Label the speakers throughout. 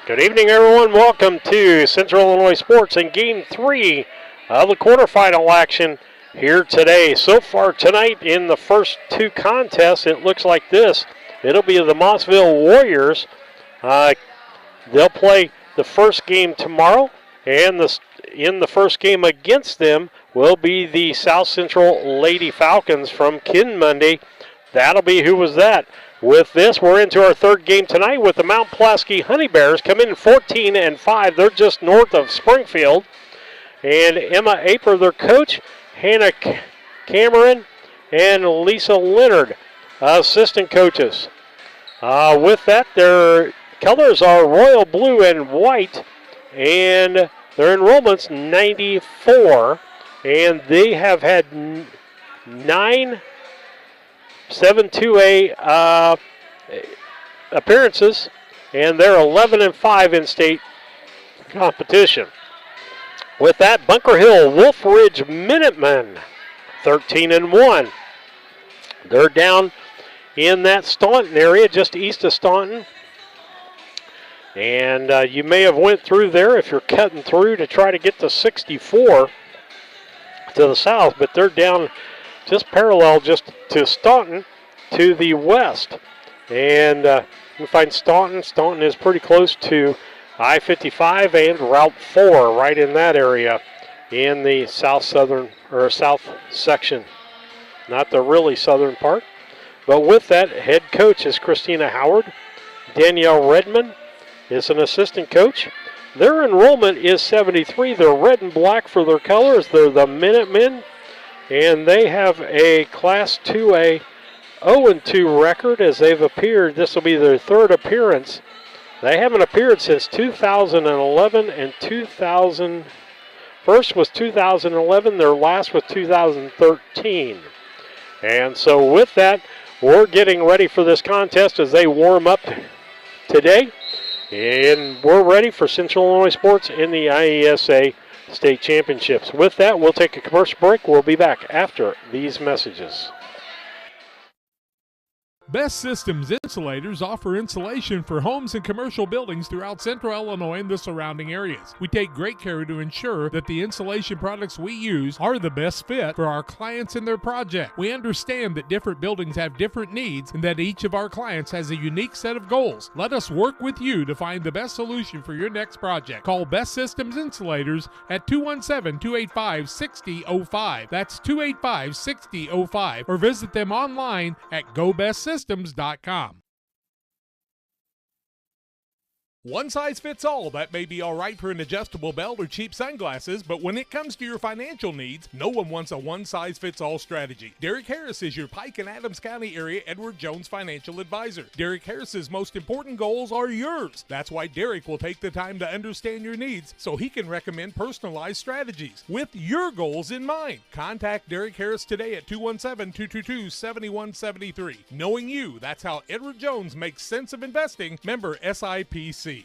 Speaker 1: Good evening, everyone. Welcome to Central Illinois Sports and Game 3 of the quarterfinal action here today. So far tonight in the first two contests, it looks like this. It'll be the Mossville Warriors. They'll play the first game tomorrow, and in the first game against them will be the South Central Lady Falcons from Kinmundy. That'll be who was that. With this, we're into our third game tonight with the Mount Pulaski Honey Bears coming in 14-5. They're just north of Springfield. And Emma Aper, their coach, Hannah Cameron, and Lisa Leonard, assistant coaches. With that, their colors are royal blue and white, and their enrollment's 94. And they have had 9 7-2A appearances, and they're 11-5 in state competition. With that, Bunker Hill Wolf Ridge Minutemen 13-1. They're down in that Staunton area, just east of Staunton. And you may have went through there if you're cutting through to try to get to 64 to the south, but they're down just parallel just to Staunton to the west. And you find Staunton. Staunton is pretty close to I-55 and Route 4 right in that area in the south section. Not the really southern part. But with that, head coach is Christina Howard. Danielle Redmond is an assistant coach. Their enrollment is 73. They're red and black for their colors. They're the Minutemen. And they have a Class 2A 0-2 record as they've appeared. This will be their third appearance. They haven't appeared since 2011 and 2000. First was 2011. Their last was 2013. And so with that, we're getting ready for this contest as they warm up today. And we're ready for Central Illinois Sports in the IESA State Championships. With that, we'll take a commercial break. We'll be back after these messages.
Speaker 2: Best Systems Insulators offer insulation for homes and commercial buildings throughout Central Illinois and the surrounding areas. We take great care to ensure that the insulation products we use are the best fit for our clients and their project. We understand that different buildings have different needs and that each of our clients has a unique set of goals. Let us work with you to find the best solution for your next project. Call Best Systems Insulators at 217-285-6005. That's 285-6005, or visit them online at GoBestSystems.com. One size fits all. That may be all right for an adjustable belt or cheap sunglasses, but when it comes to your financial needs, no one wants a one-size-fits-all strategy. Derek Harris is your Pike and Adams County area Edward Jones financial advisor. Derek Harris's most important goals are yours. That's why Derek will take the time to understand your needs so he can recommend personalized strategies with your goals in mind. Contact Derek Harris today at 217-222-7173. Knowing you, that's how Edward Jones makes sense of investing. Member SIPC.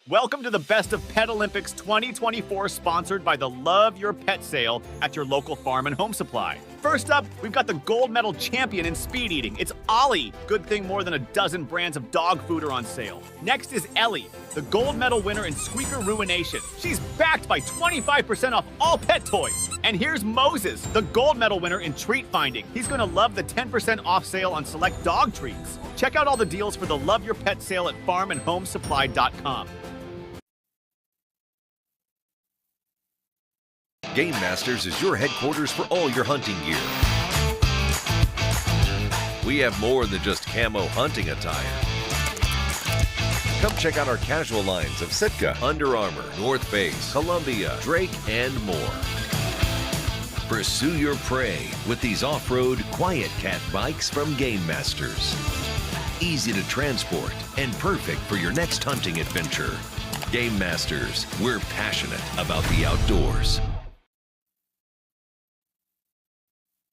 Speaker 3: Welcome to the Best of Pet Olympics 2024, sponsored by the Love Your Pet sale at your local farm and home supply. First up, we've got the gold medal champion in speed eating. It's Ollie. Good thing more than a dozen brands of dog food are on sale. Next is Ellie, the gold medal winner in squeaker ruination. She's backed by 25% off all pet toys. And here's Moses, the gold medal winner in treat finding. He's going to love the 10% off sale on select dog treats. Check out all the deals for the Love Your Pet sale at farmandhomesupply.com.
Speaker 4: Game Masters is your headquarters for all your hunting gear. We have more than just camo hunting attire. Come check out our casual lines of Sitka, Under Armour, North Face, Columbia, Drake, and more. Pursue your prey with these off-road Quiet Cat bikes from Game Masters. Easy to transport and perfect for your next hunting adventure. Game Masters, we're passionate about the outdoors.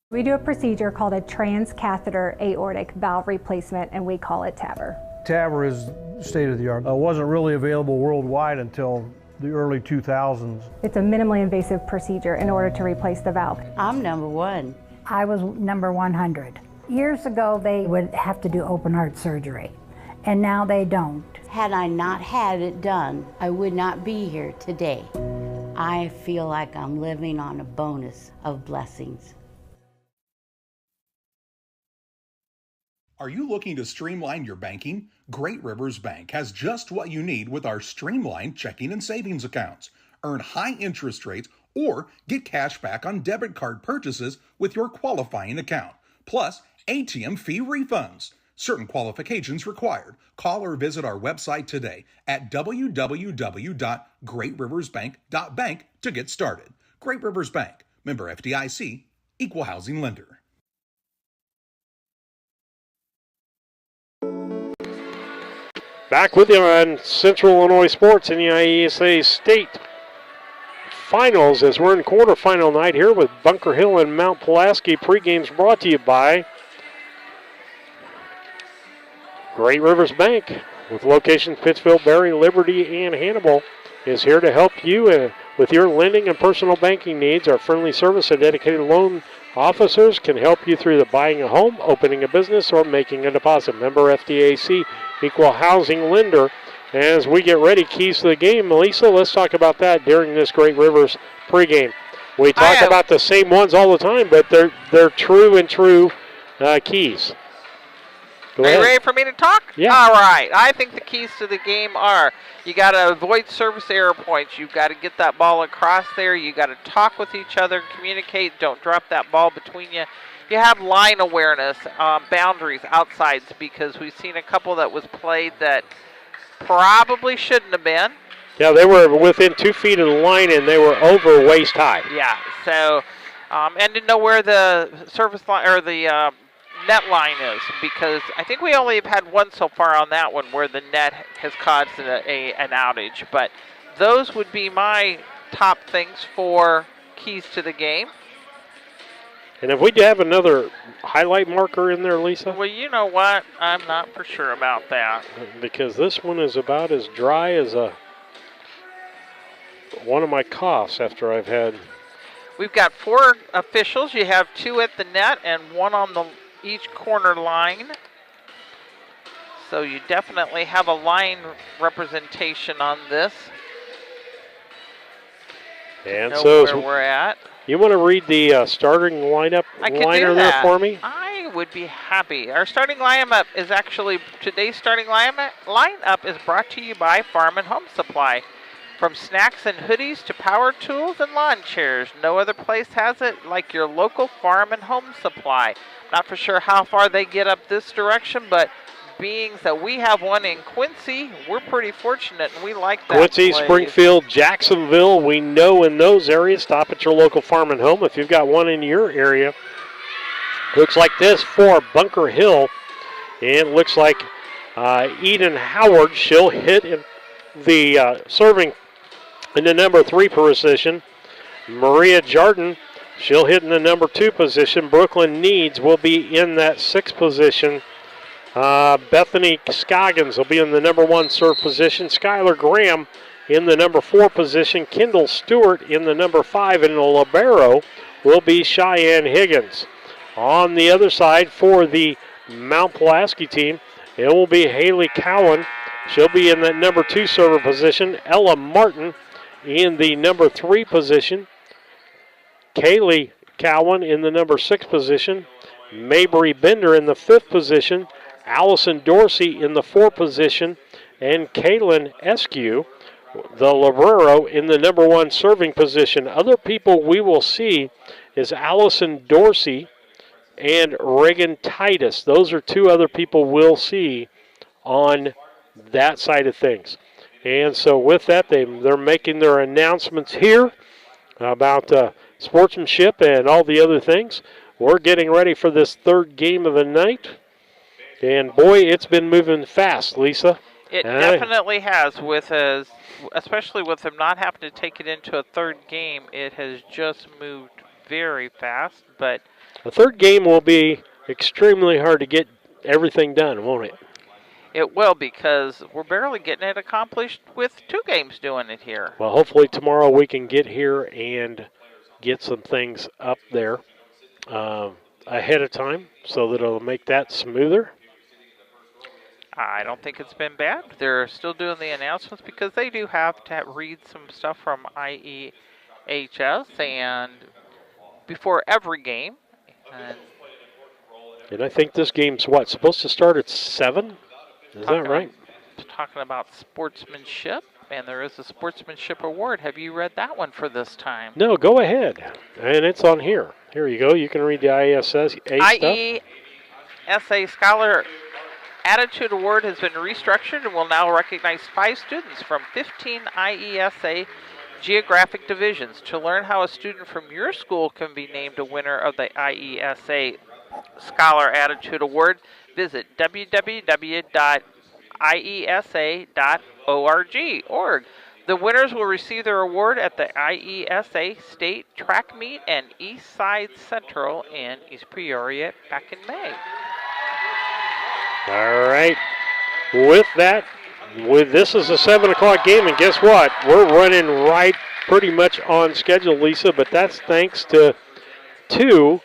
Speaker 5: We do a procedure called a transcatheter aortic valve replacement, and we call it TAVR.
Speaker 6: TAVR is state-of-the-art. It wasn't really available worldwide until the early 2000s.
Speaker 5: It's a minimally invasive procedure in order to replace the valve.
Speaker 7: I'm number 1.
Speaker 8: I was number 100. Years ago, they would have to do open heart surgery.
Speaker 7: and now they don't.
Speaker 8: Had I not had it done, I would not be here today. I feel like I'm living on a bonus of blessings.
Speaker 9: Are you looking to streamline your banking? Great Rivers Bank has just what you need with our streamlined checking and savings accounts. Earn high interest rates or get cash back on debit card purchases with your qualifying account, plus ATM fee refunds. Certain qualifications required. Call or visit our website today at www.greatriversbank.bank to get started. Great Rivers Bank, member FDIC, equal housing lender.
Speaker 1: Back with you on Central Illinois Sports in the IESA State Finals as we're in quarterfinal night here with Bunker Hill and Mount Pulaski. Pre-games brought to you by Great Rivers Bank with locations Pittsfield, Berry, Liberty, and Hannibal is here to help you with your lending and personal banking needs. Our friendly service and dedicated loan officers can help you through the buying a home, opening a business, or making a deposit. Member FDIC, equal housing lender. As we get ready, keys to the game. Melissa, let's talk about that during this Great Rivers pregame. We talk about the same ones all the time, but they're true keys.
Speaker 10: Are you ready for me to talk?
Speaker 1: Yeah.
Speaker 10: All right. I think the keys to the game are you got to avoid service error points. You've got to get that ball across there. You got to talk with each other, communicate. Don't drop that ball between you. You have line awareness, boundaries, outsides, because we've seen a couple that was played that probably shouldn't have been.
Speaker 1: Yeah, they were within 2 feet of the line, and they were over waist high.
Speaker 10: Yeah, so, and to know where the service line or the net line is, because I think we only have had one so far on that one where the net has caused an outage. But those would be my top things for keys to the game.
Speaker 1: And if we have another highlight marker in there, Lisa?
Speaker 10: Well, you know what? I'm not for sure about that.
Speaker 1: Because this one is about as dry as one of my coughs after I've had.
Speaker 10: We've got 4 officials. You have 2 at the net and 1 on each corner line. So you definitely have a line representation on this.
Speaker 1: And
Speaker 10: know
Speaker 1: so
Speaker 10: where we're at.
Speaker 1: You want to read the starting lineup liner there for me?
Speaker 10: I would be happy. Our starting lineup is actually, today's starting lineup is brought to you by Farm and Home Supply. From snacks and hoodies to power tools and lawn chairs, no other place has it like your local Farm and Home Supply. Not for sure how far they get up this direction, but being that we have one in Quincy, we're pretty fortunate, and we like that
Speaker 1: Quincy,
Speaker 10: place.
Speaker 1: Springfield, Jacksonville, we know in those areas. Stop at your local Farm and Home if you've got one in your area. Looks like this for Bunker Hill. And looks like Eden Howard, she'll hit in the serving in the number 3 position. Maria Jardin, she'll hit in the number 2 position. Brooklyn Needs will be in that 6th position. Bethany Scoggins will be in the number 1 serve position. Skylar Graham in the number 4 position. Kendall Stewart in the number 5. And the libero will be Cheyenne Higgins. On the other side for the Mount Pulaski team, it will be Haley Cowan. She'll be in that number 2 server position. Ella Martin in the number 3 position. Kaylee Cowan in the number 6 position. Mabry Bender in the 5th position. Allison Dorsey in the 4th position. And Kaylin Eskew, the libero, in the number 1 serving position. Other people we will see is Allison Dorsey and Reagan Titus. Those are 2 other people we'll see on that side of things. And so with that, they're making their announcements here about sportsmanship and all the other things. We're getting ready for this 3rd game of the night. And boy, it's been moving fast, Lisa.
Speaker 10: It definitely has, especially with them not having to take it into a 3rd game. It has just moved very fast. But
Speaker 1: the 3rd game will be extremely hard to get everything done, won't it?
Speaker 10: It will, because we're barely getting it accomplished with 2 games doing it here.
Speaker 1: Well, hopefully tomorrow we can get here and get some things up there ahead of time so that it'll make that smoother.
Speaker 10: I don't think it's been bad. They're still doing the announcements because they do have to read some stuff from IEHS and before every game.
Speaker 1: And I think this game's what, supposed to start at 7? Is that right?
Speaker 10: Talking about sportsmanship, and there is a sportsmanship award. Have you read that one for this time?
Speaker 1: No, go ahead. And it's on here. Here you go. You can read the IESA stuff.
Speaker 10: IESA Scholar Attitude Award has been restructured and will now recognize 5 students from 15 IESA geographic divisions. To learn how a student from your school can be named a winner of the IESA Scholar Attitude Award, visit www.iesa.org. The winners will receive their award at the IESA State Track Meet and East Side Central in East Peoria back in May.
Speaker 1: All right. With that, this is a 7 o'clock game, and guess what? We're running right pretty much on schedule, Lisa, but that's thanks to 2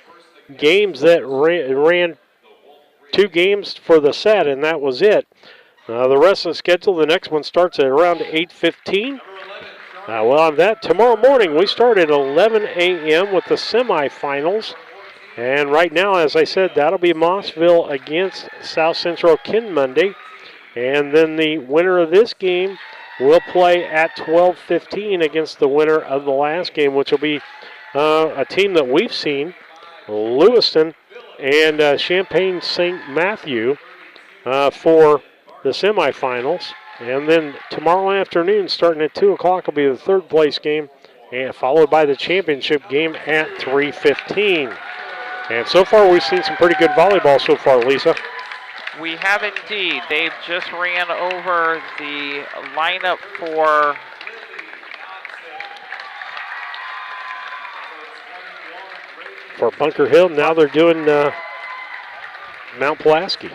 Speaker 1: games that ran 2 games for the set, and that was it. The rest of the schedule, the next one starts at around 8:15. Well, on that, tomorrow morning we start at 11 a.m. with the semifinals. And right now, as I said, that'll be Mossville against South Central Kinmundy. And then the winner of this game will play at 12:15 against the winner of the last game, which will be a team that we've seen, Lewiston and Champaign St. Matthew, for the semifinals. And then tomorrow afternoon, starting at 2 o'clock, will be the 3rd place game, and followed by the championship game at 3:15. And so far, we've seen some pretty good volleyball so far, Lisa.
Speaker 10: We have indeed. They've just ran over the lineup for
Speaker 1: Bunker Hill. Now they're doing Mount Pulaski.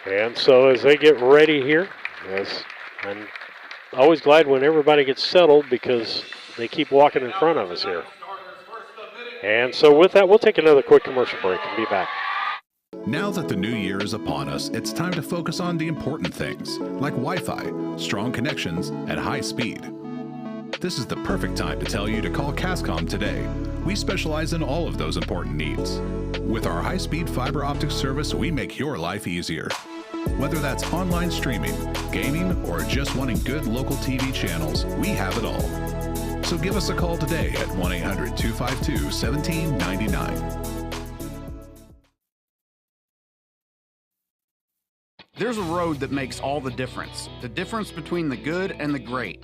Speaker 1: And so as they get ready here, I'm always glad when everybody gets settled because they keep walking in front of us here. And so with that, we'll take another quick commercial break and be back.
Speaker 7: Now that the new year is upon us, it's time to focus on the important things, like Wi-Fi, strong connections, and high speed. This is the perfect time to tell you to call Cascom today. We specialize in all of those important needs. With our high-speed fiber optic service, we make your life easier. Whether that's online streaming, gaming, or just wanting good local TV channels, we have it all. So give us a call today at 1-800-252-1799.
Speaker 11: There's a road that makes all the difference between the good and the great.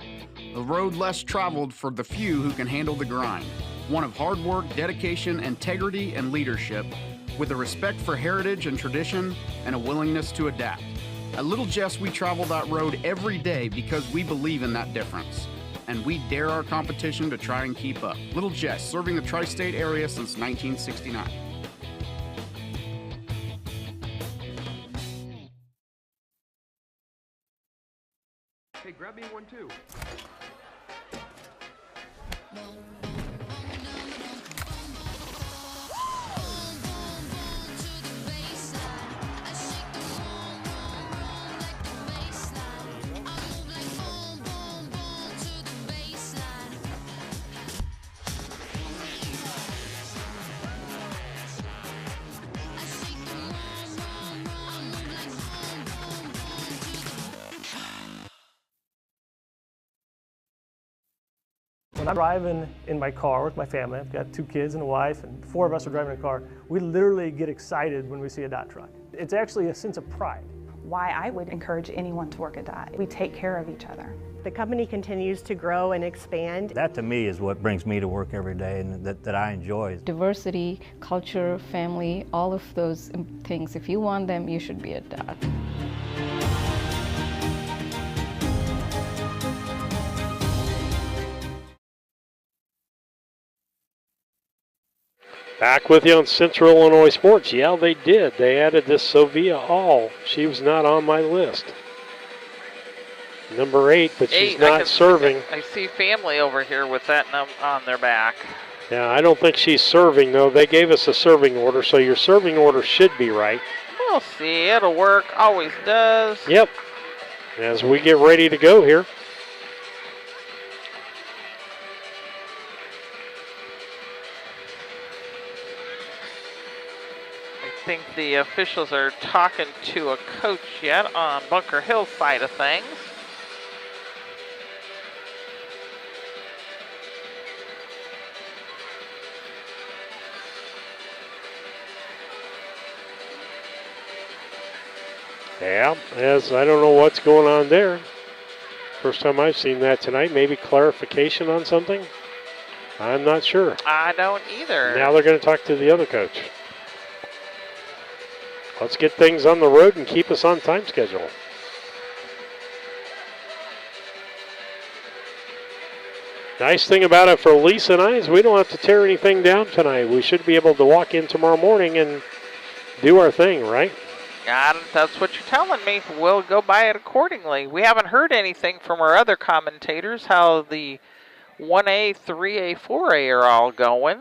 Speaker 11: The road less traveled for the few who can handle the grind. One of hard work, dedication, integrity, and leadership, with a respect for heritage and tradition and a willingness to adapt. At Little Jess, we travel that road every day because we believe in that difference. And we dare our competition to try and keep up. Little Jess, serving the tri-state area since 1969.
Speaker 12: Hey, grab me one too.
Speaker 13: When I'm driving in my car with my family, I've got 2 kids and a wife, and 4 of us are driving a car, we literally get excited when we see a DOT truck. It's actually a sense of pride.
Speaker 14: Why I would encourage anyone to work at DOT. We take care of each other.
Speaker 15: The company continues to grow and expand.
Speaker 16: That to me is what brings me to work every day and that I enjoy.
Speaker 17: Diversity, culture, family, all of those things, if you want them, you should be at DOT.
Speaker 1: Back with you on Central Illinois Sports. Yeah, they did. They added this Sovia All. She was not on my list. Number 8, but she's not serving.
Speaker 10: I see family over here with that on their back.
Speaker 1: Yeah, I don't think she's serving, though. They gave us a serving order, so your serving order should be right.
Speaker 10: We'll see. It'll work. Always does.
Speaker 1: Yep. As we get ready to go here.
Speaker 10: I think the officials are talking to a coach yet on Bunker Hill's side of things.
Speaker 1: Yeah, as I don't know what's going on there. First time I've seen that tonight. Maybe clarification on something? I'm not sure.
Speaker 10: I don't either.
Speaker 1: Now they're going to talk to the other coach. Let's get things on the road and keep us on time schedule. Nice thing about it for Lisa and I is we don't have to tear anything down tonight. We should be able to walk in tomorrow morning and do our thing, right?
Speaker 10: That's what you're telling me. We'll go by it accordingly. We haven't heard anything from our other commentators how the 1A, 3A, 4A are all going.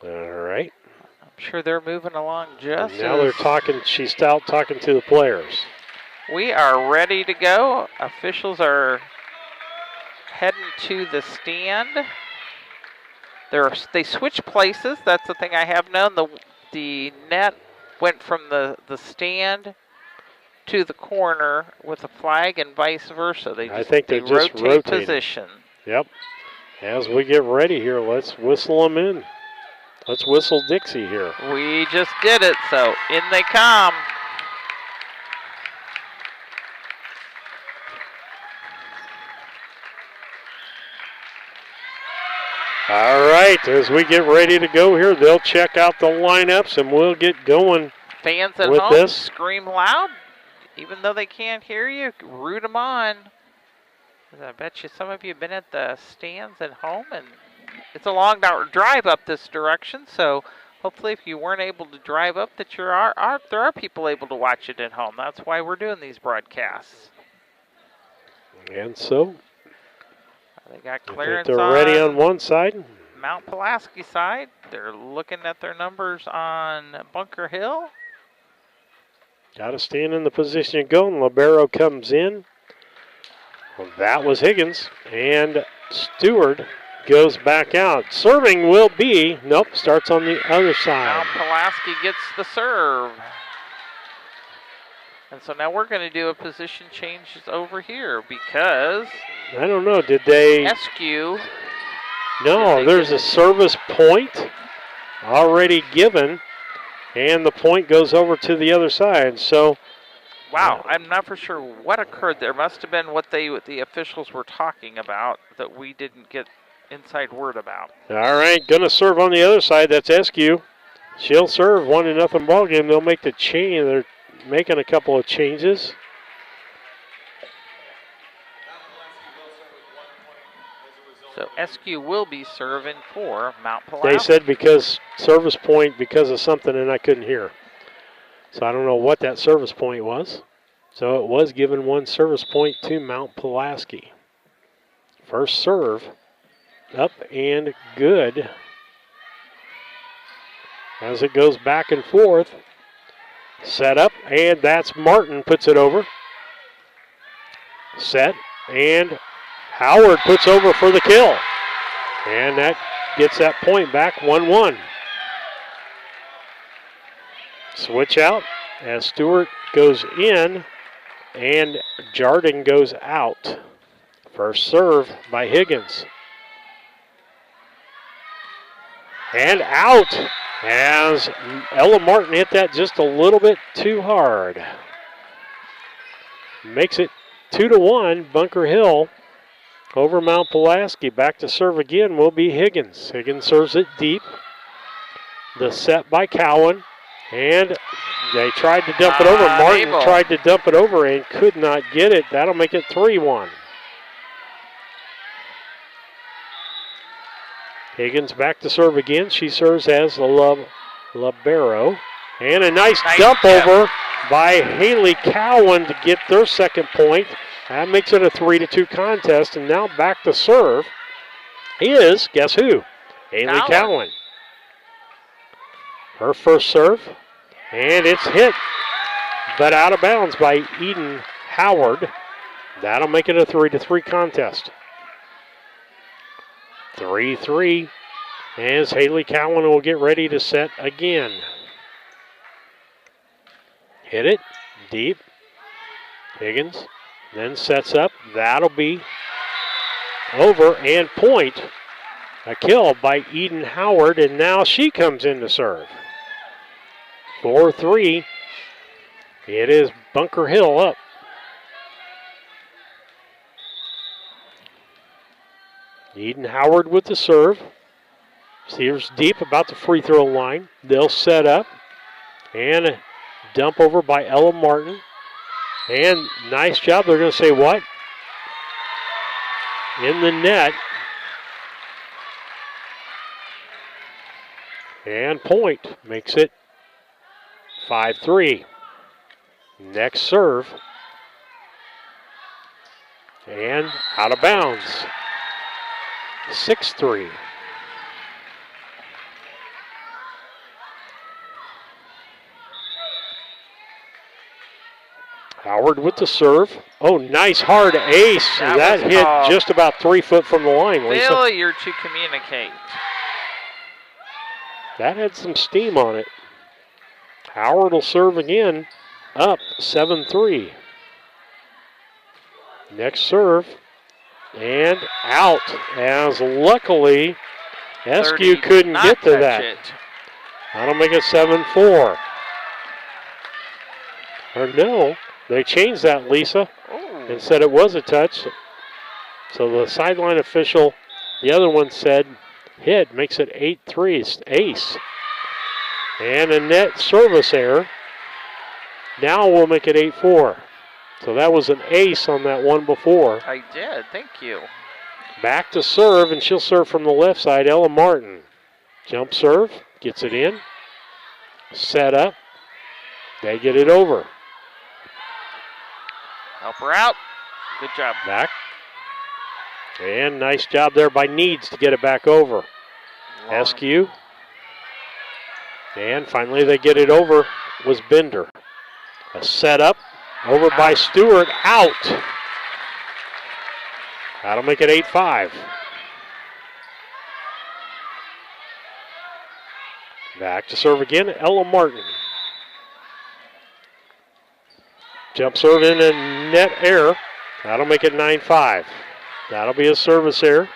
Speaker 1: All right.
Speaker 10: I'm sure they're moving along just
Speaker 1: now they're talking, she's out talking to the players.
Speaker 10: We are ready to go. Officials are heading to the stand. They switch places. That's the thing I have known. The net went from the stand to the corner with a flag and vice versa.
Speaker 1: I think they're just rotating
Speaker 10: position.
Speaker 1: Yep. As we get ready here, let's whistle them in. Let's whistle Dixie here.
Speaker 10: We just did it, so in they come.
Speaker 1: All right, as we get ready to go here, they'll check out the lineups and we'll get going.
Speaker 10: Fans at
Speaker 1: with
Speaker 10: home,
Speaker 1: this.
Speaker 10: scream loud. Even though they can't hear you, root them on. I bet you some of you have been at the stands at home, and it's a long drive up this direction, so hopefully if you weren't able to drive up, that there are people able to watch it at home. That's why we're doing these broadcasts.
Speaker 1: And so
Speaker 10: they got clearance
Speaker 1: they're ready on one side.
Speaker 10: Mount Pulaski side. They're looking at their numbers on Bunker Hill.
Speaker 1: Got to stand in the position you're going. Libero comes in. Well, that was Higgins. And Stewart goes back out. Serving will be, nope, starts on the other side.
Speaker 10: Mount Pulaski gets the serve. And so now we're going to do a position change over here because
Speaker 1: I don't know, did they?
Speaker 10: SQ.
Speaker 1: No, there's a service point already given, and the point goes over to the other side. So,
Speaker 10: wow, I'm not for sure what occurred there. Must have been what the officials were talking about that we didn't get inside word about.
Speaker 1: All right, going to serve on the other side. That's SQ. She'll serve 1-0 ball game. They'll make the change. They're making a couple of changes.
Speaker 10: So SQ will be serving for Mount Pulaski.
Speaker 1: They said because service point because of something, and I couldn't hear. So I don't know what that service point was. So it was given one service point to Mount Pulaski. First serve, up and good. As it goes back and forth. Set up, and that's Martin puts it over. Set, and Howard puts over for the kill. And that gets that point back, 1-1. Switch out as Stewart goes in and Jarding goes out. First serve by Higgins. And out as Ella Martin hit that just a little bit too hard. Makes it 2-1, Bunker Hill over Mount Pulaski. Back to serve again will be Higgins. Higgins serves it deep. The set by Cowan. And they tried to dump it over. Martin tried to dump it over and could not get it. That'll make it 3-1. Higgins back to serve again. She serves as the libero. And a nice dump over by Haley Cowan to get their second point. That makes it a 3-2 contest. And now back to serve is, guess who? Haley Cowan. Her first serve, and it's hit, but out of bounds by Eden Howard. That'll make it a 3-3 contest. 3-3 as Haley Cowan will get ready to set again. Hit it deep. Higgins then sets up. That'll be over and point. A kill by Eden Howard, and now she comes in to serve. 4-3. It is Bunker Hill up. Eden Howard with the serve. Steers deep about the free throw line. They'll set up. And a dump over by Ella Martin. And nice job. They're going to say what? In the net. And point makes it 5-3. Next serve. And out of bounds. 6-3. Howard with the serve. Oh, nice hard ace. That hit just about 3 foot from the line, Lisa.
Speaker 10: Failure to communicate.
Speaker 1: That had some steam on it. Howard will serve again, up 7-3. Next serve, and out, as luckily Eskew couldn't get to that. That'll make it 7-4. Or no, they changed that, Lisa, and said it was a touch. So the sideline official, the other one said hit, makes it 8-3, ace. And a net service error. Now we'll make it 8-4. So that was an ace on that one before.
Speaker 10: I did, thank you.
Speaker 1: Back to serve, and she'll serve from the left side, Ella Martin. Jump serve, gets it in. Set up. They get it over.
Speaker 10: Help her out. Good job.
Speaker 1: Back. And nice job there by Needs to get it back over. Eskew. And finally they get it over was Bender. A setup over by Stewart, out. That'll make it 8-5. Back to serve again, Ella Martin. Jump serve in and net error. That'll make it 9-5. That'll be a service error.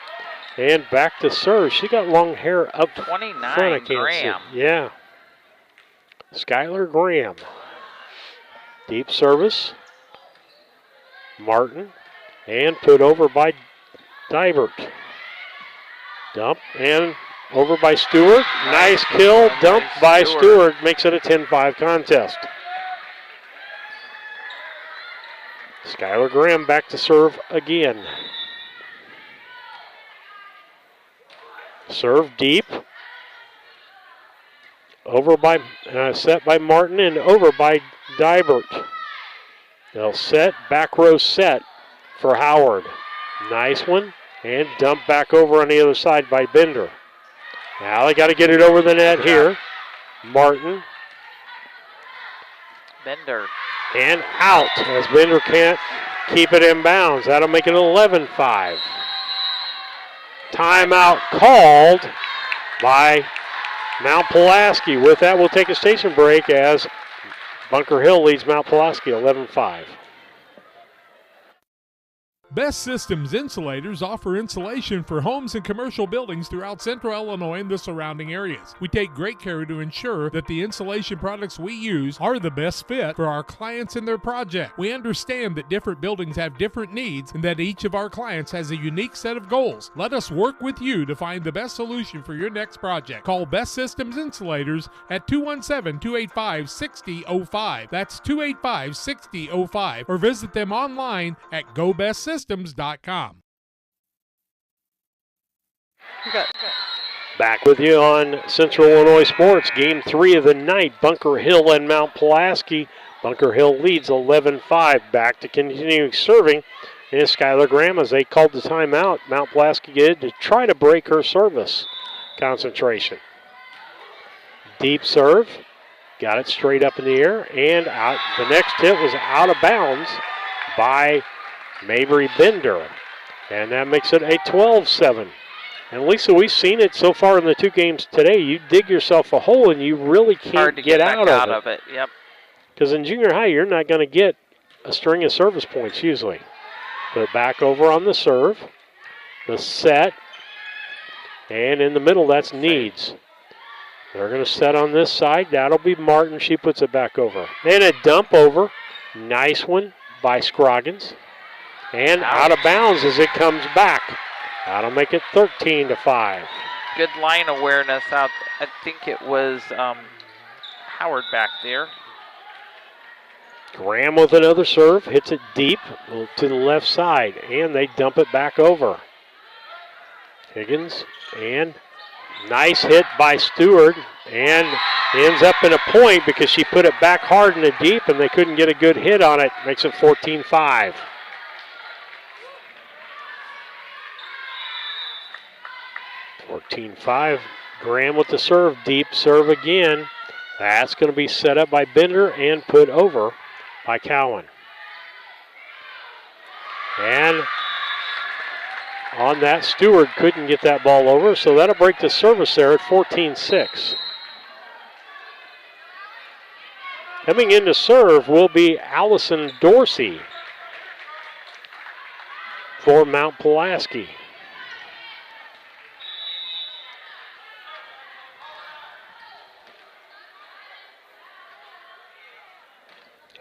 Speaker 1: And back to serve. She got long hair up
Speaker 10: 29
Speaker 1: front. I can't
Speaker 10: Graham.
Speaker 1: see. Yeah. Skylar Graham. Deep service. Martin. And put over by Dibert. Dump and over by Stewart. Nice kill. Dump by Stewart. Makes it a 10-5 contest. Skylar Graham back to serve again. Serve deep. Over by, set by Martin and over by Dibert. They'll set, back row set for Howard. Nice one. And dump back over on the other side by Bender. Now they got to get it over the net here. Martin.
Speaker 10: Bender.
Speaker 1: And out as Bender can't keep it in bounds. That'll make it 11-5. Timeout called by Mount Pulaski. With that, we'll take a station break as Bunker Hill leads Mount Pulaski 11-5.
Speaker 2: Best Systems Insulators offer insulation for homes and commercial buildings throughout central Illinois and the surrounding areas. We take great care to ensure that the insulation products we use are the best fit for our clients and their project. We understand that different buildings have different needs and that each of our clients has a unique set of goals. Let us work with you to find the best solution for your next project. Call Best Systems Insulators at 217-285-6005. That's 285-6005, or visit them online at GoBestSystems.com.
Speaker 1: Back with you on Central Illinois Sports. Game 3 of the night, Bunker Hill and Mount Pulaski. Bunker Hill leads 11-5. Back to continuing serving is Skylar Graham as they called the timeout. Mount Pulaski did to try to break her service. concentration. Deep serve. Got it straight up in the air and out. The next hit was out of bounds by Mabry Bender. And that makes it a 12-7. And Lisa, we've seen it so far in the 2 games today. You dig yourself a hole and you really can't
Speaker 10: Hard to
Speaker 1: get
Speaker 10: back
Speaker 1: out of
Speaker 10: it. Yep.
Speaker 1: Because in junior high, you're not going to get a string of service points usually. But back over on the serve. The set. And in the middle, that's Needs. They're going to set on this side. That'll be Martin. She puts it back over. And a dump over. Nice one by Scroggins. And out of bounds as it comes back. That'll make it 13-5.
Speaker 10: Good line awareness out. I think it was Howard back there.
Speaker 1: Graham with another serve. Hits it deep to the left side. And they dump it back over. Higgins and nice hit by Stewart. And ends up in a point because she put it back hard in the deep and they couldn't get a good hit on it. Makes it 14-5. 14-5. Graham with the serve. Deep serve again. That's going to be set up by Bender and put over by Cowan. And on that, Stewart couldn't get that ball over, so that'll break the service there at 14-6. Coming in to serve will be Allison Dorsey for Mount Pulaski.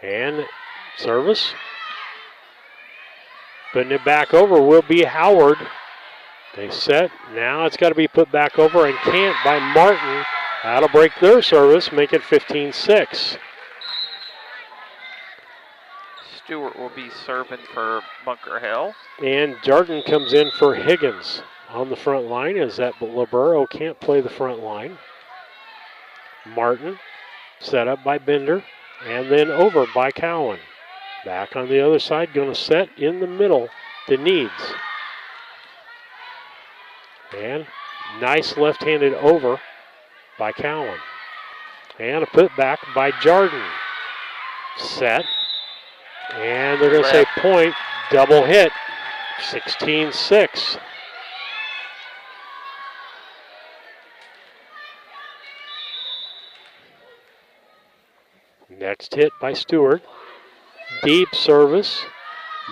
Speaker 1: And service. Putting it back over will be Howard. They set. Now it's got to be put back over and can't by Martin. That'll break their service, make it 15-6.
Speaker 10: Stewart will be serving for Bunker Hill.
Speaker 1: And Jordan comes in for Higgins on the front line as that Libero can't play the front line. Martin set up by Bender and then over by Cowan. Back on the other side, going to set in the middle to Needs. And nice left-handed over by Cowan. And a put back by Jordan. Set. And they're going to say point, double hit, 16-6. Next hit by Stewart. Deep service.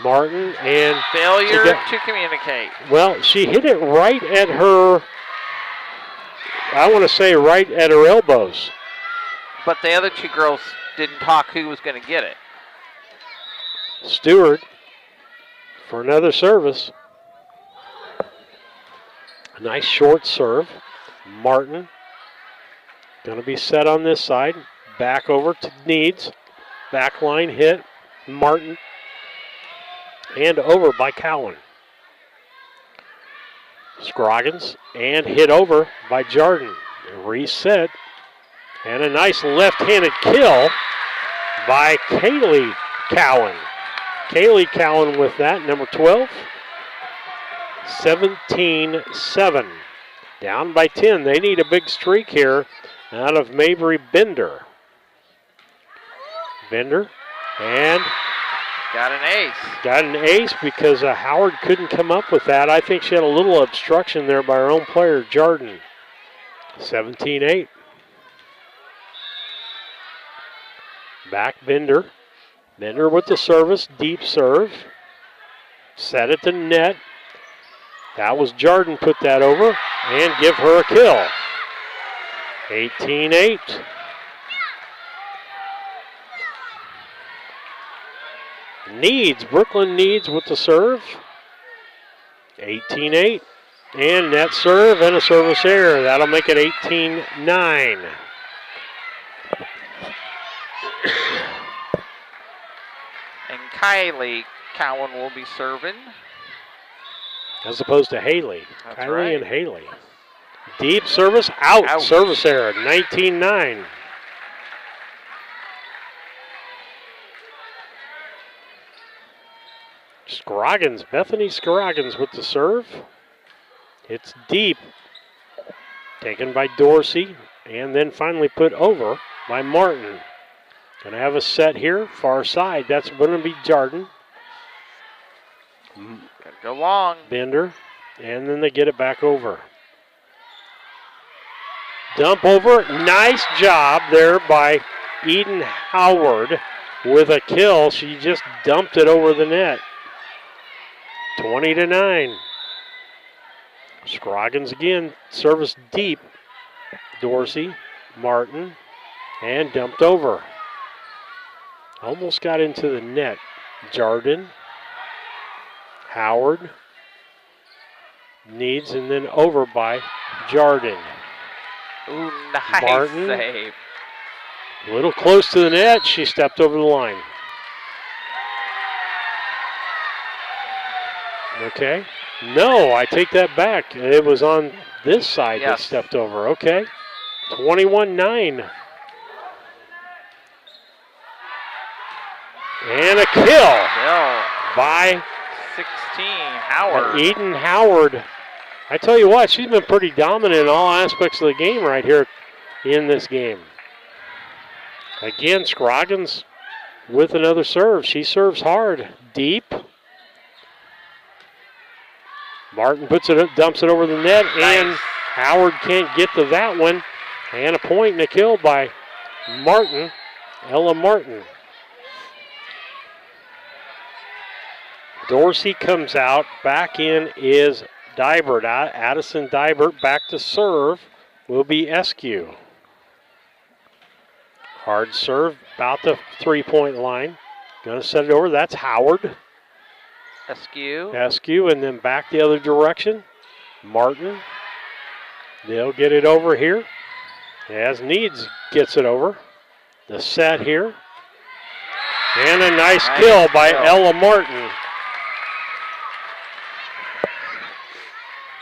Speaker 1: Martin and
Speaker 10: failure to communicate.
Speaker 1: Well, she hit it right at her, I want to say right at her elbows.
Speaker 10: But the other two girls didn't talk who was going to get it.
Speaker 1: Stewart for another service. A nice short serve. Martin going to be set on this side. Back over to Needs. Back line hit. Martin. And over by Cowan. Scroggins and hit over by Jordan. Reset. And a nice left-handed kill by Kaylee Cowan. Kaylee Cowan with that, number 12. 17-7. Down by 10. They need a big streak here out of Mabry Bender. Bender and
Speaker 10: got an ace.
Speaker 1: Got an ace because Howard couldn't come up with that. I think she had a little obstruction there by her own player, Jordan. 17-8. Back Bender. Bender with the service, deep serve. Set it to net. That was Jordan put that over and give her a kill. 18-8. Brooklyn Needs with the serve. 18-8. And net serve and a service error. That'll make it 18-9.
Speaker 10: And Kylie Cowan will be serving.
Speaker 1: As opposed to Haley.
Speaker 10: That's
Speaker 1: Kylie
Speaker 10: right.
Speaker 1: and Haley. Deep service, out.
Speaker 10: Ouch.
Speaker 1: Service error, 19-9. Bethany Scroggins with the serve. It's deep Taken by Dorsey, and then finally put over by Martin. Gonna have a set here, far side. That's gonna be Jardin.
Speaker 10: Gotta go long.
Speaker 1: Bender, and then they get it back over. Dump over, nice job there by Eden Howard with a kill. She just dumped it over the net. 20-9. Scroggins again, service deep. Dorsey, Martin, and dumped over. Almost got into the net. Jardin, Howard, needs, and then over by Jardin.
Speaker 10: Ooh, nice
Speaker 1: Martin,
Speaker 10: save.
Speaker 1: A little close to the net. She stepped over the line. Okay. No, I take that back. It was on this side that stepped over. Okay. 21-9. And a kill by
Speaker 10: 16, Howard.
Speaker 1: Eden Howard. I tell you what, she's been pretty dominant in all aspects of the game right here in this game. Again, Scroggins with another serve. She serves hard, deep. Martin puts it up, dumps it over the net, and Howard can't get to that one. And a point and a kill by Martin, Ella Martin. Dorsey comes out. Back in is Dibert. Addison Dibert back to serve will be Eskew. Hard serve, about the three-point line. Going to set it over. That's Howard.
Speaker 10: Eskew,
Speaker 1: and then back the other direction. Martin. They'll get it over here. As Needs gets it over. The set here. And a nice kill by Ella Martin.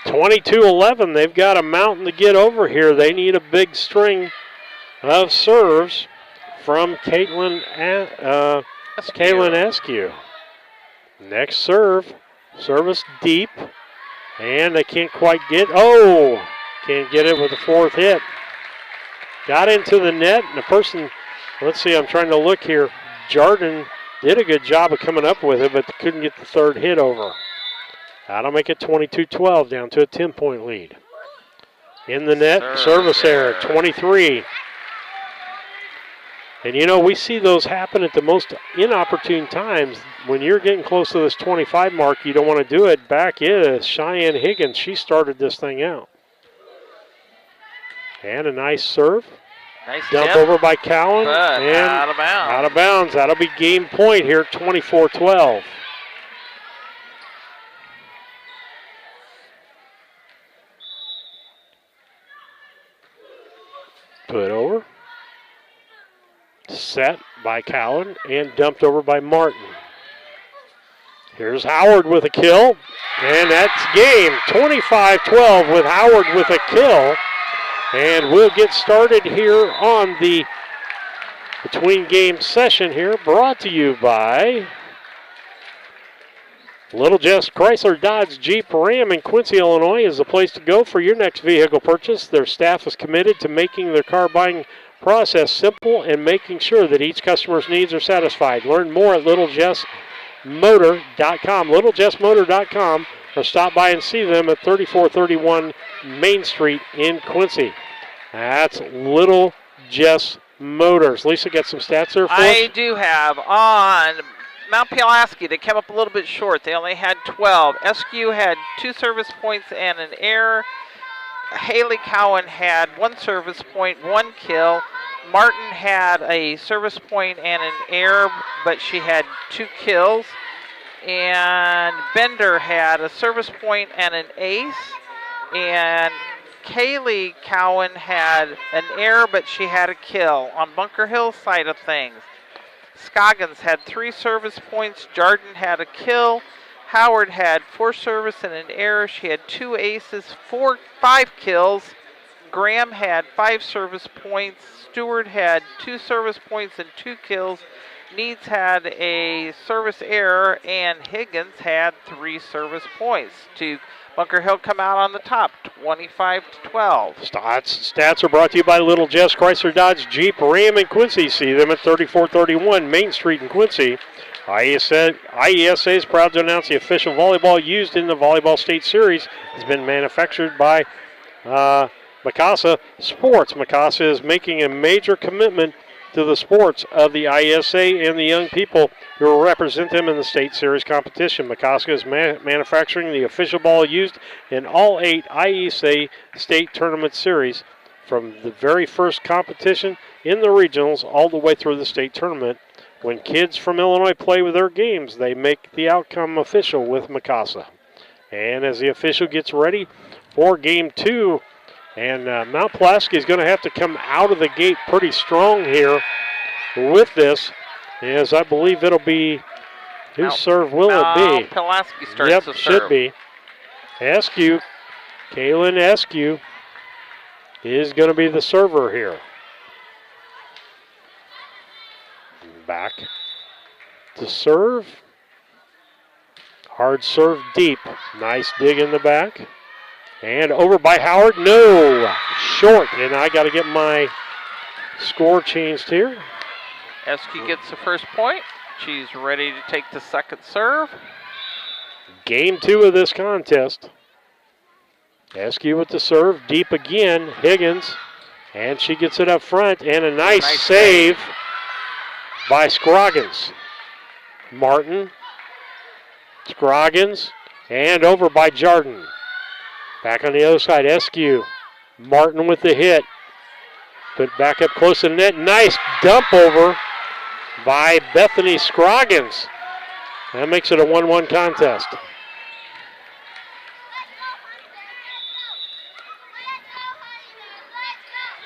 Speaker 1: 22-11. They've got a mountain to get over here. They need a big string of serves from Caitlin Eskew. Next serve, service deep, and they can't quite get, can't get it with the fourth hit. Got into the net, and the person, let's see, I'm trying to look here. Jardin did a good job of coming up with it, but couldn't get the third hit over. That'll make it 22-12, down to a 10-point lead. In the net, service error, 23. And you know, we see those happen at the most inopportune times. When you're getting close to this 25 mark, you don't want to do it. Back is Cheyenne Higgins. She started this thing out. And a nice serve.
Speaker 10: Nice
Speaker 1: dump
Speaker 10: tip.
Speaker 1: over by Cowan.
Speaker 10: But
Speaker 1: And
Speaker 10: out of bounds.
Speaker 1: Out of bounds. That'll be game point here, 24-12. Put over. Set by Cowan and dumped over by Martin. Here's Howard with a kill, and that's game. 25-12 with Howard with a kill. And we'll get started here on the between game session here, brought to you by Little Jess Chrysler Dodge Jeep Ram in Quincy, Illinois is the place to go for your next vehicle purchase. Their staff is committed to making their car buying process simple and making sure that each customer's needs are satisfied. Learn more at littlejessmotor.com. littlejessmotor.com, or stop by and see them at 3431 Main Street in Quincy. That's Little Jess Motors. Lisa, got some stats there for us?
Speaker 10: I do have on Mount Pulaski. They came up a little bit short. They only had 12. Eskew had 2 service points and an error. Haley Cowan had 1 service point, 1 kill. Martin had a service point and an error, but she had 2 kills. And Bender had a service point and an ace. And Kaylee Cowan had an error, but she had a kill on Bunker Hill's side of things. Scoggins had 3 service points. Jardin had a kill. Howard had 4 service and an error. She had 2 aces, 5 kills. Graham had 5 service points. Stewart had 2 service points and 2 kills. Needs had a service error, and Higgins had 3 service points to Bunker Hill come out on the top, 25-12.
Speaker 1: Stats are brought to you by Little Jess Chrysler Dodge Jeep Ram in Quincy. See them at 3431 Main Street in Quincy. IESA is proud to announce the official volleyball used in the Volleyball State Series has been manufactured by Mikasa Sports. Mikasa is making a major commitment to the sports of the IESA and the young people who will represent them in the State Series competition. Mikasa is manufacturing the official ball used in all 8 IESA State Tournament Series, from the very first competition in the regionals all the way through the state tournament. When kids from Illinois play with their games, they make the outcome official with Mikasa. And as the official gets ready for Game 2, and Mount Pulaski is going to have to come out of the gate pretty strong here with this, as I believe it'll be, whose serve will it be?
Speaker 10: Pulaski starts
Speaker 1: yep,
Speaker 10: the serve.
Speaker 1: Should be. Eskew, Kaylin Eskew is going to be the server here. Back to serve. Hard serve deep. Nice dig in the back. And over by Howard. No. Short. And I got to get my score changed here.
Speaker 10: Eskew gets the first point. She's ready to take the second serve.
Speaker 1: Game 2 of this contest. Eskew with the serve. Deep again. Higgins. And she gets it up front. And a nice save by Scroggins. Martin. Scroggins. And over by Jardin. Back on the other side, Eskew. Martin with the hit. Put back up close to the net. Nice dump over by Bethany Scroggins. That makes it a 1-1 contest.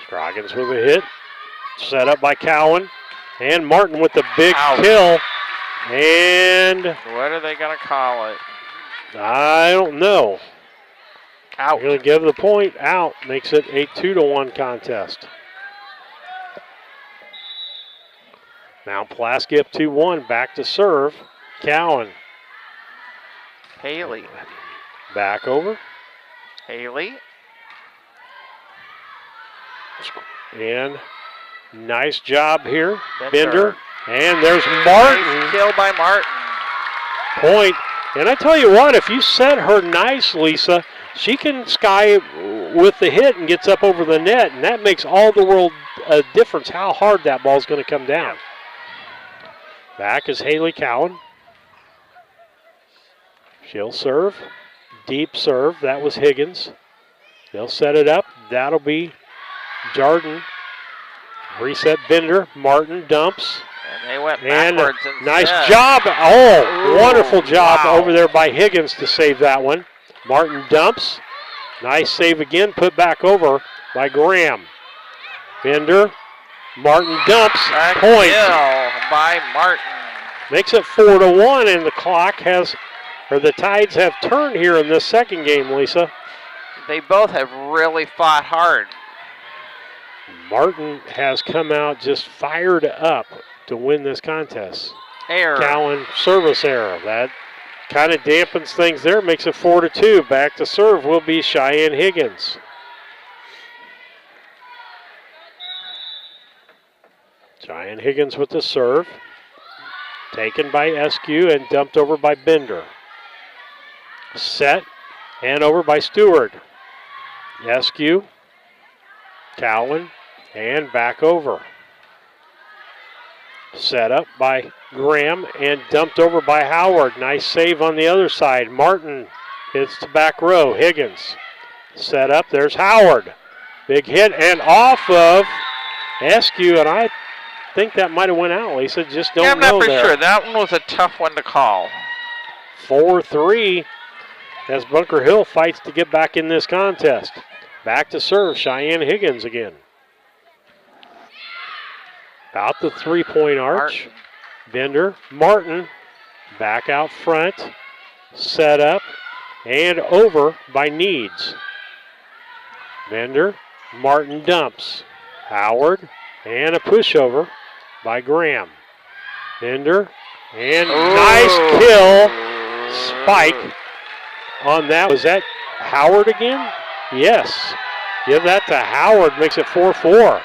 Speaker 1: Scroggins with a hit. Set up by Cowan. And Martin with the big kill. And
Speaker 10: what are they going to call it?
Speaker 1: I don't know.
Speaker 10: Out.
Speaker 1: Going to give the point out. Makes it a 2-1 contest. Mount Pulaski up 2-1. Back to serve. Cowan.
Speaker 10: Haley.
Speaker 1: Back over.
Speaker 10: Haley.
Speaker 1: And nice job here. Bender. And there's Martin.
Speaker 10: Nice kill by Martin.
Speaker 1: Point. And I tell you what, if you set her nice, Lisa, she can sky with the hit and gets up over the net, and that makes all the world a difference how hard that ball's going to come down. Back is Haley Cowan. She'll serve. Deep serve. That was Higgins. They'll set it up. That'll be Jardin. Reset Bender. Martin dumps.
Speaker 10: And they went backwards.
Speaker 1: And nice job. Oh, wonderful job over there by Higgins to save that one. Martin dumps. Nice save again. Put back over by Graham. Bender. Martin dumps. Point.
Speaker 10: Kill by Martin.
Speaker 1: Makes it 4-1, and the clock has, or the Tides have turned here in this second game, Lisa.
Speaker 10: They both have really fought hard.
Speaker 1: Martin has come out just fired up to win this contest.
Speaker 10: Error.
Speaker 1: Cowan service error. That kind of dampens things there. Makes it 4-2. Back to serve will be Cheyenne Higgins. Cheyenne Higgins with the serve. Taken by Eskew and dumped over by Bender. Set and over by Stewart. Eskew. Cowan. And back over. Set up by Graham and dumped over by Howard. Nice save on the other side. Martin hits the back row. Higgins set up. There's Howard. Big hit and off of Eskew, and I think that might have went out, Lisa. Just don't know.
Speaker 10: I'm not for
Speaker 1: there.
Speaker 10: sure. That one was a tough one to call.
Speaker 1: 4-3 as Bunker Hill fights to get back in this contest. Back to serve, Cheyenne Higgins again. About the three-point arch. Bender, Martin, back out front, set up, and over by Needs. Bender, Martin dumps. Howard, and a pushover by Graham. Bender. And nice kill. Spike on that. Was that Howard again? Yes. Give that to Howard. Makes it 4-4.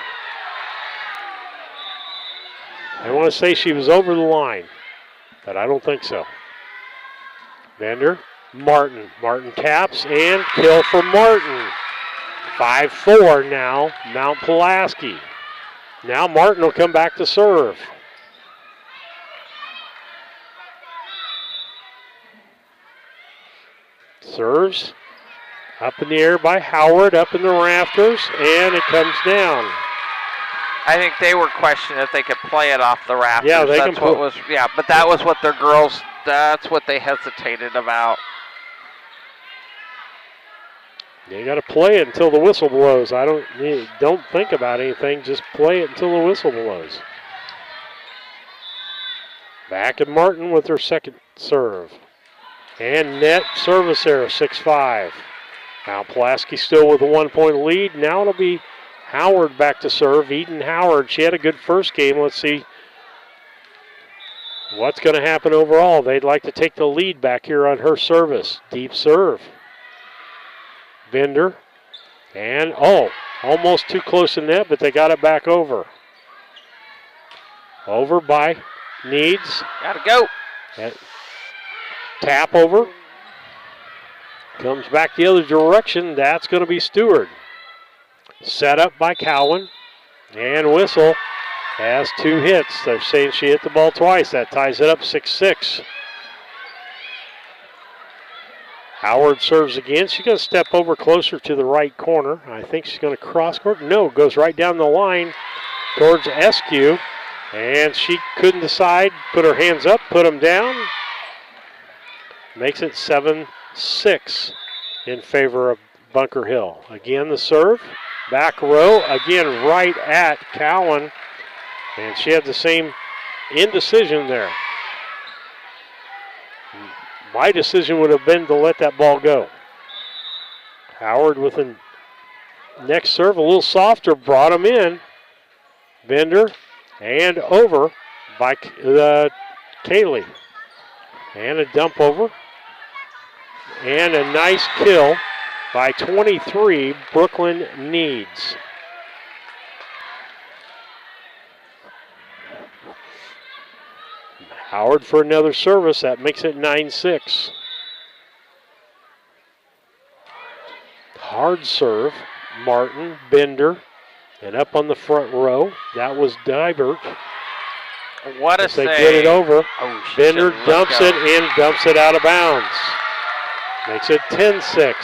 Speaker 1: I want to say she was over the line, but I don't think so. Bender. Martin. Martin taps and kill for Martin. 5-4 now. Mount Pulaski. Now Martin will come back to serve. Serves up in the air by Howard, up in the rafters, and it comes down.
Speaker 10: I think they were questioning if they could play it off the rafters.
Speaker 1: Yeah, they
Speaker 10: that's
Speaker 1: can
Speaker 10: what was. Yeah, but that was what their girls. That's what they hesitated about.
Speaker 1: You got to play it until the whistle blows. Don't think about anything. Just play it until the whistle blows. Back at Martin with her second serve. And net service error, 6-5. Now Pulaski still with a 1-point lead. Now it'll be Howard back to serve. Eden Howard, she had a good first game. Let's see what's going to happen overall. They'd like to take the lead back here on her service. Deep serve. Bender. And, almost too close to net, but they got it back over. Over by Needs.
Speaker 10: Gotta go.
Speaker 1: Tap over. Comes back the other direction. That's going to be Stewart. Set up by Cowan. And Whistle has 2 hits. They're saying she hit the ball twice. That ties it up 6-6. Howard serves again. She's going to step over closer to the right corner. I think she's going to cross court. No, goes right down the line towards SQ. And she couldn't decide. Put her hands up, put them down. Makes it 7-6 in favor of Bunker Hill. Again, the serve. Back row. Again, right at Cowan. And she had the same indecision there. My decision would have been to let that ball go. Howard with the next serve, a little softer, brought him in. Bender and over by Kaylee. And a dump over. And a nice kill by 23, Brooklyn Needs. Howard for another service. That makes it 9-6. Hard serve. Martin, Bender, and up on the front row. That was Dybert.
Speaker 10: What a
Speaker 1: save. They
Speaker 10: save.
Speaker 1: get it over.
Speaker 10: Oh,
Speaker 1: Bender dumps it and dumps it out of bounds. Makes it 10-6.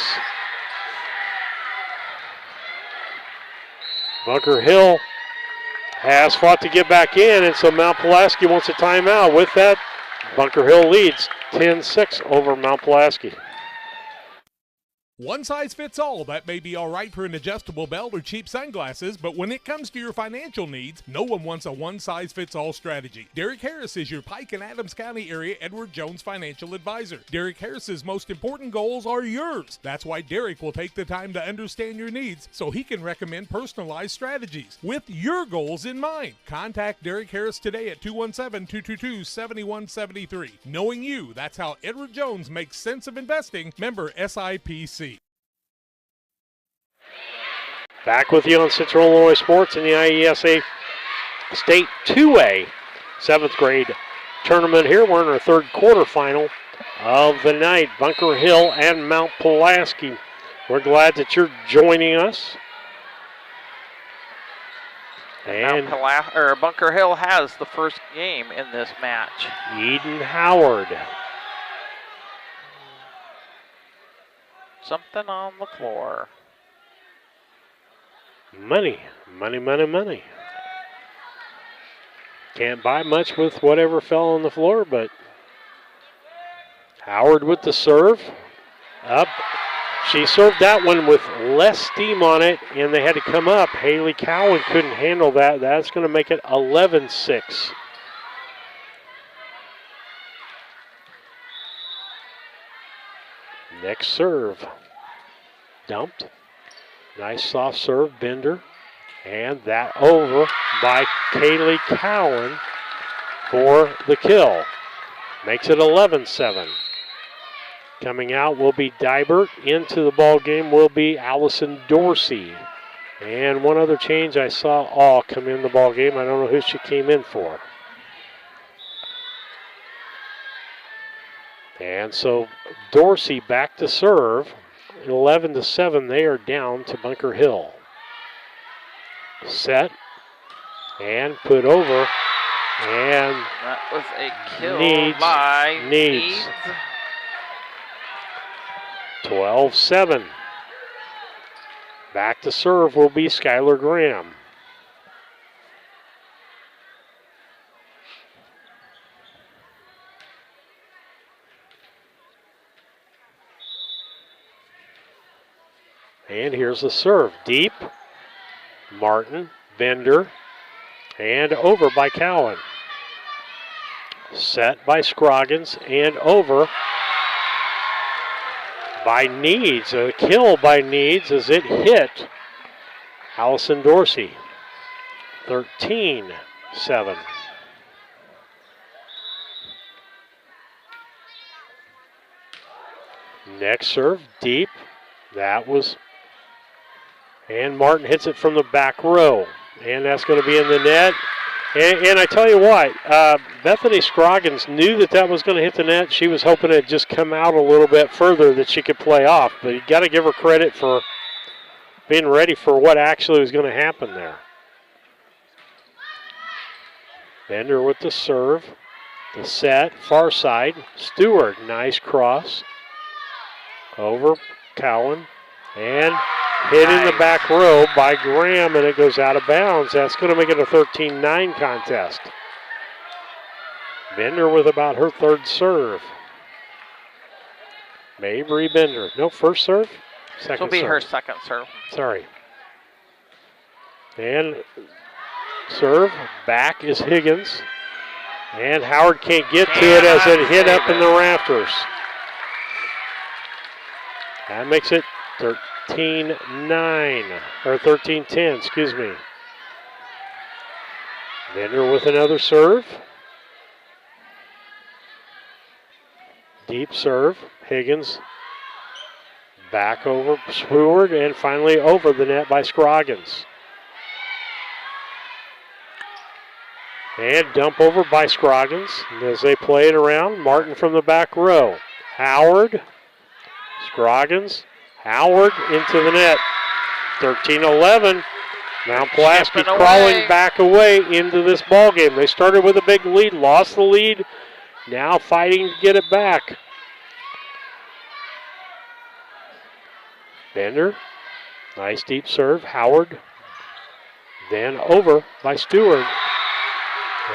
Speaker 1: Bunker Hill has fought to get back in, and so Mount Pulaski wants a timeout. With that, Bunker Hill leads 10-6 over Mount Pulaski.
Speaker 2: One size fits all. That may be all right for an adjustable belt or cheap sunglasses, but when it comes to your financial needs, no one wants a one-size-fits-all strategy. Derek Harris is your Pike and Adams County area Edward Jones financial advisor. Derek Harris's most important goals are yours. That's why Derek will take the time to understand your needs so he can recommend personalized strategies with your goals in mind. Contact Derek Harris today at 217-222-7173. Knowing you, that's how Edward Jones makes sense of investing. Member SIPC.
Speaker 1: Back with you on Central Illinois Sports in the IESA State 2A 7th grade tournament here. We're in our third quarterfinal of the night. Bunker Hill and Mount Pulaski. We're glad that you're joining us. And
Speaker 10: Bunker Hill has the first game in this match.
Speaker 1: Eden Howard.
Speaker 10: Something on the floor.
Speaker 1: Money, money, money, money. Can't buy much with whatever fell on the floor, but Howard with the serve. Up. She served that one with less steam on it, and they had to come up. Haley Cowan couldn't handle that. That's going to make it 11-6. Next serve. Dumped. Nice soft serve, Bender. And that over by Kaylee Cowan. for the kill. Makes it 11-7. Coming out will be Dybert. Into the ball game will be Allison Dorsey. And one other change, I saw All come in the ball game. I don't know who she came in for. And so Dorsey back to serve. 11-7, they are down to Bunker Hill. Set and put over. And
Speaker 10: that was a kill
Speaker 1: Needs.
Speaker 10: by Needs.
Speaker 1: 12-7. Back to serve will be Skylar Graham. And here's the serve. Deep. Martin, Bender, and over by Cowan. Set by Scroggins and over by Needs. A kill by Needs as it hit Allison Dorsey. 13-7. Next serve, deep. That was, and Martin hits it from the back row. And that's going to be in the net. And I tell you what, Bethany Scroggins knew that that was going to hit the net. She was hoping it'd just come out a little bit further that she could play off. But you got to give her credit for being ready for what actually was going to happen there. Bender with the serve. The set, far side. Stewart, nice cross. Over Cowan. And hit in the back row by Graham, and it goes out of bounds. That's going to make it a 13-9 contest. Bender with about her third serve. Mabry Bender. No, first serve? Second
Speaker 10: This will be
Speaker 1: serve.
Speaker 10: her second serve.
Speaker 1: Sorry. And serve. Back is Higgins. And Howard can't get to it as it hit up in the rafters. That makes it 13-9, or 13-10, excuse me. Bender with another serve. Deep serve. Higgins back over Stewart and finally over the net by Scroggins. And dump over by Scroggins as they play it around. Martin from the back row. Howard. Scroggins. Howard into the net. 13-11. Mount Pulaski crawling back away into this ball game. They started with a big lead, lost the lead. Now fighting to get it back. Bender. Nice deep serve. Howard. Then over by Stewart.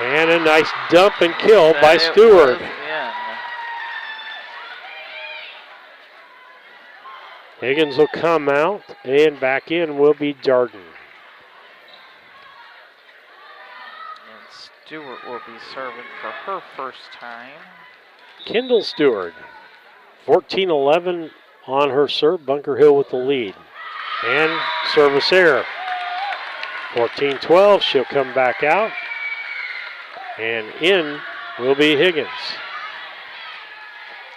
Speaker 1: And a nice dump and kill by Stewart. Higgins will come out, and back in will be Darden.
Speaker 10: And Stewart will be serving for her first time.
Speaker 1: Kendall Stewart, 14-11 on her serve. Bunker Hill with the lead. And service error. 14-12, she'll come back out. And in will be Higgins.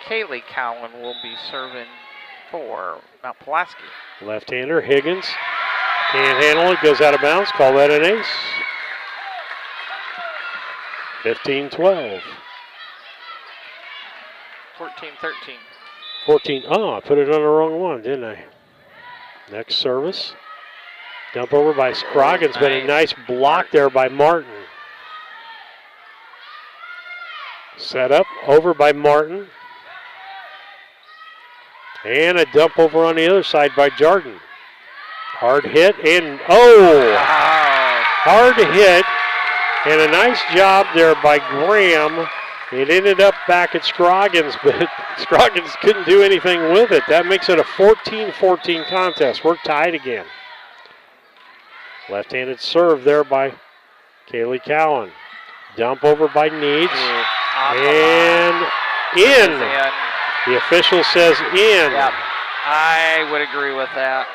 Speaker 10: Kaylee Cowan will be serving for Mount Pulaski.
Speaker 1: Left-hander, Higgins. Can't handle it, goes out of bounds. Call that an ace. 15-12.
Speaker 10: 14-13.
Speaker 1: 14, I put it on the wrong one, didn't I? Next service. Dump over by Scroggins, but a nice block there by Martin. Set up, over by Martin. And a dump over on the other side by Jarden. Hard hit and, hard hit. And a nice job there by Graham. It ended up back at Scroggins, but Scroggins couldn't do anything with it. That makes it a 14-14 contest. We're tied again. Left-handed serve there by Kaylee Cowan. Dump over by Needs. And in. The official says in.
Speaker 10: Yep, I would agree with that.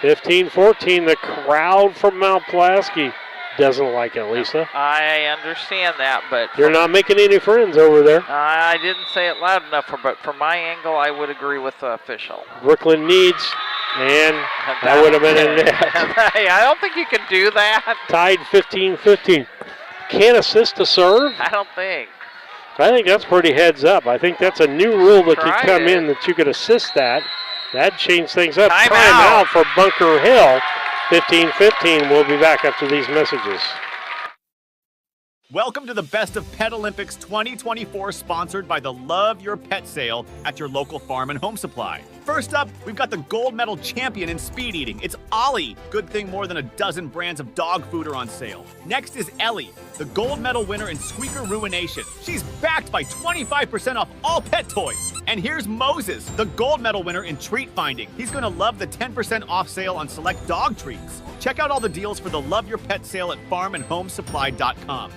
Speaker 1: 15-14, the crowd from Mount Pulaski doesn't like it, Lisa.
Speaker 10: I understand that, but
Speaker 1: You're not making any friends over there.
Speaker 10: I didn't say it loud enough, but from my angle, I would agree with the official.
Speaker 1: Brooklyn needs, and that would have been a net.
Speaker 10: Hey, I don't think you can do that.
Speaker 1: Tied 15-15. Can't assist to serve?
Speaker 10: I don't think.
Speaker 1: I think that's pretty heads up. I think that's a new rule that could
Speaker 10: Tried
Speaker 1: come
Speaker 10: it.
Speaker 1: in that you could assist that. That'd change things up.
Speaker 10: Timeout.
Speaker 1: Timeout for Bunker Hill. 15-15. We'll be back after these messages.
Speaker 3: Welcome to the Best of Pet Olympics 2024, sponsored by the Love Your Pet sale at your local farm and home supply. First up, we've got the gold medal champion in speed eating. It's Ollie. Good thing more than a dozen brands of dog food are on sale. Next is Ellie, the gold medal winner in squeaker ruination. She's backed by 25% off all pet toys. And here's Moses, the gold medal winner in treat finding. He's going to love the 10% off sale on select dog treats. Check out all the deals for the Love Your Pet sale at farmandhomesupply.com.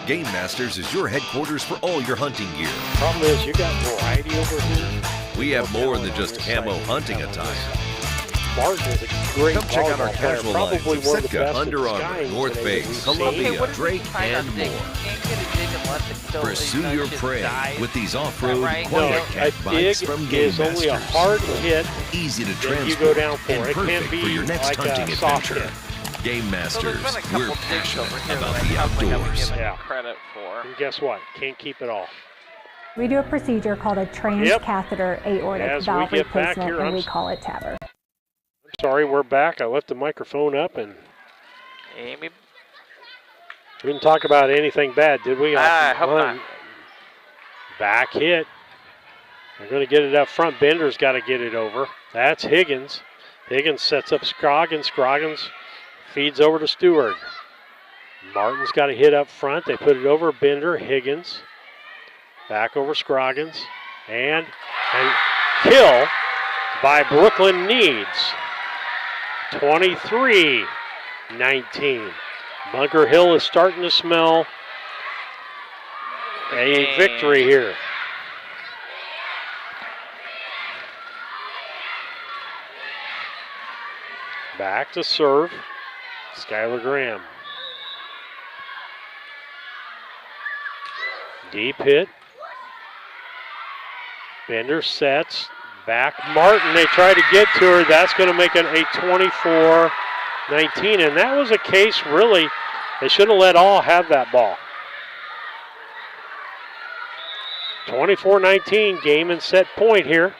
Speaker 4: Game Masters is your headquarters for all your hunting gear.
Speaker 1: Problem is, you got variety over here.
Speaker 4: We have more than just camo hunting attire.
Speaker 1: Martin is a great
Speaker 4: Come check out our
Speaker 1: volleyball player,
Speaker 4: casual lines
Speaker 1: probably
Speaker 4: of
Speaker 1: one of the
Speaker 4: Sitka,
Speaker 1: best
Speaker 4: Under
Speaker 1: in
Speaker 4: Armour,
Speaker 1: skiing
Speaker 4: North
Speaker 1: today that
Speaker 4: Face,
Speaker 1: we've seen.
Speaker 4: Columbia, Drake, and more. Pursue your prey with these off-road quiet cat bikes from Game
Speaker 1: is only a
Speaker 4: Masters.
Speaker 1: hard hit
Speaker 4: Easy to
Speaker 1: that
Speaker 4: transport
Speaker 1: you go down for.
Speaker 4: and
Speaker 1: It can't
Speaker 4: perfect
Speaker 1: be
Speaker 4: for your next
Speaker 1: like
Speaker 4: hunting
Speaker 1: a soft
Speaker 4: adventure.
Speaker 1: hit.
Speaker 4: Game Masters, we're passionate about
Speaker 10: that I
Speaker 4: the
Speaker 10: probably haven't
Speaker 4: outdoors.
Speaker 10: given
Speaker 1: Yeah.
Speaker 10: credit for.
Speaker 1: And guess what? Can't keep it all.
Speaker 5: We do a procedure called a transcatheter aortic
Speaker 1: As we
Speaker 5: valve
Speaker 1: get back
Speaker 5: replacement,
Speaker 1: here,
Speaker 5: and
Speaker 1: I'm
Speaker 5: we call it TAVR.
Speaker 1: Sorry, we're back. I left the microphone up and
Speaker 10: Amy.
Speaker 1: we didn't talk about anything bad, did we?
Speaker 10: I hope not.
Speaker 1: Back hit. They're going to get it up front. Bender's got to get it over. That's Higgins. Higgins sets up Scroggins. Scroggins feeds over to Stewart. Martin's got a hit up front. They put it over Bender. Higgins. Back over Scroggins. And kill by Brooklyn Needs. 23-19. Bunker Hill is starting to smell a victory here. Back to serve, Skylar Graham. Deep hit. Bender sets. Back Martin, they try to get to her. That's going to make it a 24-19. And that was a case, really, they should have let all have that ball. 24-19, game and set point here.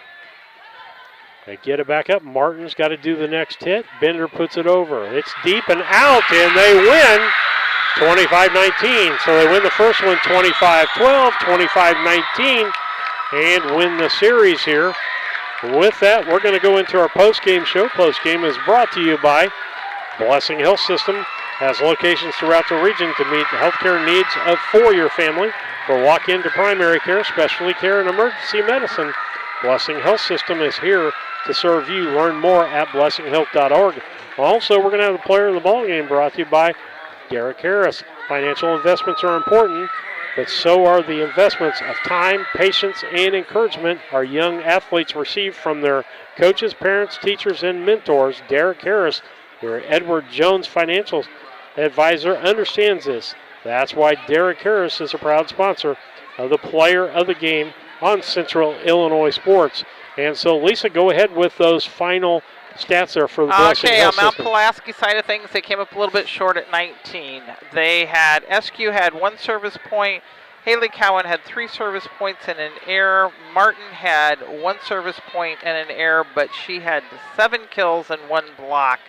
Speaker 1: They get it back up. Martin's got to do the next hit. Bender puts it over. It's deep and out, and they win 25-19. So they win the first one 25-12, 25-19, and win the series here. With that, we're going to go into our post-game show. Post-game is brought to you by Blessing Health System. Has locations throughout the region to meet the healthcare needs for your family. For walk-in to primary care, specialty care, and emergency medicine, Blessing Health System is here to serve you. Learn more at blessinghealth.org. Also, we're going to have the player of the ball game brought to you by Derek Harris. Financial investments are important, but so are the investments of time, patience, and encouragement our young athletes receive from their coaches, parents, teachers, and mentors. Derek Harris, your Edward Jones financial advisor, understands this. That's why Derek Harris is a proud sponsor of the player of the game on Central Illinois Sports. And so, Lisa, go ahead with those final stats there for the Blessing
Speaker 10: Okay,
Speaker 1: Health
Speaker 10: on Mount
Speaker 1: System.
Speaker 10: Pulaski side of things, they came up a little bit short at 19. SQ had 1 service point. Haley Cowan had 3 service points and an error. Martin had 1 service point and an error, but she had 7 kills and 1 block.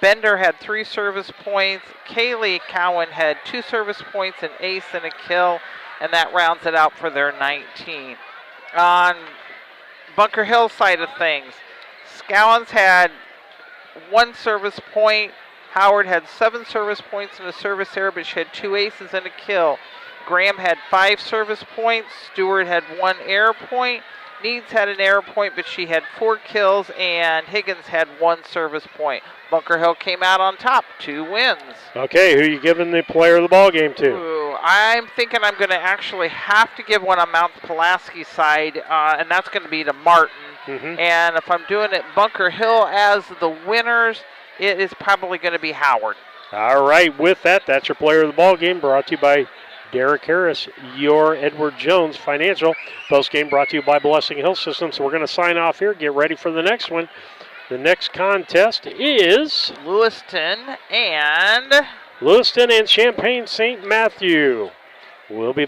Speaker 10: Bender had 3 service points. Kaylee Cowan had 2 service points, an ace, and a kill, and that rounds it out for their 19. On Bunker Hill side of things, Scowens had 1 service point. Howard had 7 service points and a service error, but she had 2 aces and a kill. Graham had 5 service points. Stewart had 1 error point. Needs had an error point, but she had 4 kills, and Higgins had 1 service point. Bunker Hill came out on top, 2 wins.
Speaker 1: Okay, who are you giving the player of the ball game to?
Speaker 10: Ooh, I'm thinking I'm going to actually have to give one on Mount Pulaski side, and that's going to be to Martin. And if I'm doing it Bunker Hill as the winners, it is probably going to be Howard.
Speaker 1: All right, with that, that's your player of the ball game, brought to you by Derek Harris, your Edward Jones financial. Post game brought to you by Blessing Health System. So we're going to sign off here. Get ready for the next one. The next contest is
Speaker 10: Lewiston and
Speaker 1: Champaign St. Matthew. We'll be back.